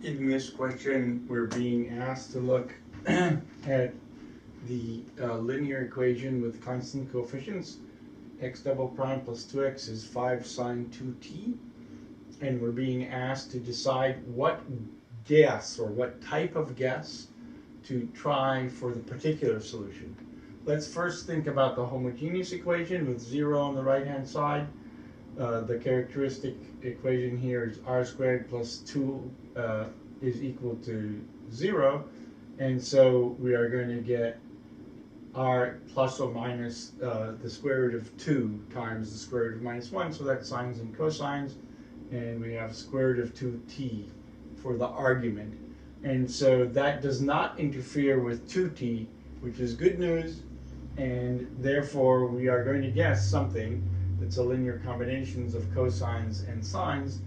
In this question, we're being asked to look at the linear equation with constant coefficients. X double prime plus 2x is 5 sine 2t. And we're being asked to decide what guess, or what type of guess, to try for the particular solution. Let's first think about the homogeneous equation with 0 on the right-hand side. The characteristic equation here is r squared plus 2 is equal to 0. And so we are going to get r plus or minus the square root of 2 times the square root of minus 1. So that's sines and cosines. And we have square root of 2t for the argument. And so that does not interfere with 2t, which is good news. And therefore, we are going to guess something that's a linear combinations of cosines and sines,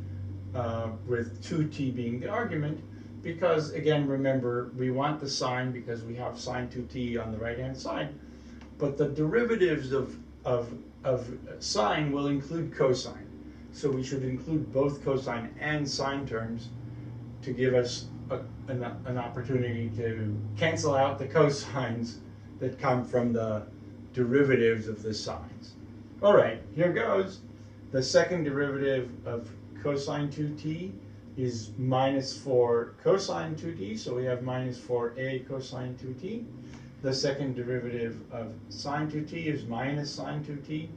with 2t being the argument. Because, again, remember, we want the sine because we have sine 2t on the right-hand side. But the derivatives of sine will include cosine. So we should include both cosine and sine terms to give us an opportunity to cancel out the cosines that come from the derivatives of the sines. All right, here goes. The second derivative of cosine 2t is minus 4 cosine 2t, so we have minus 4a cosine 2t. The second derivative of sine 2t is minus sine 2t.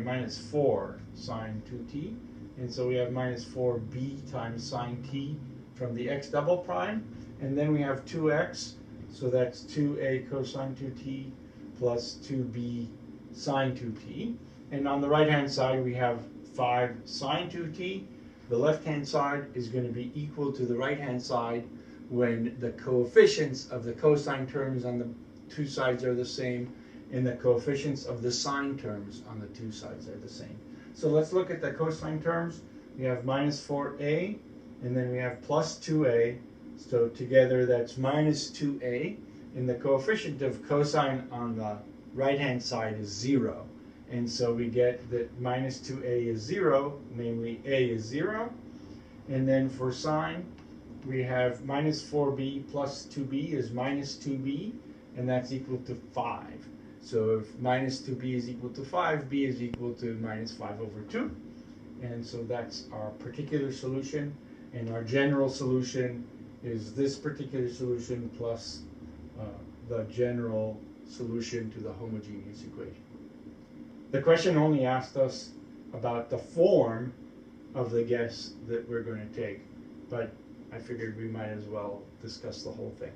Minus 4 sine 2t. And so we have minus 4b times sine t from the x double prime. And then we have 2x, so that's 2a cosine 2t plus 2b sine 2t. And on the right-hand side, we have 5 sine 2t. The left-hand side is going to be equal to the right-hand side when the coefficients of the cosine terms on the two sides are the same, and the coefficients of the sine terms on the two sides are the same. So let's look at the cosine terms. We have minus 4a, and then we have plus 2a. So together that's minus 2a, and the coefficient of cosine on the right-hand side is 0. And so we get that minus 2a is 0, namely a is 0. And then for sine, we have minus 4b plus 2b is minus 2b, and that's equal to 5. So if minus 2b is equal to 5, b is equal to minus 5 over 2. And so that's our particular solution. And our general solution is this particular solution plus the general solution to the homogeneous equation. The question only asked us about the form of the guess that we're going to take, but I figured we might as well discuss the whole thing.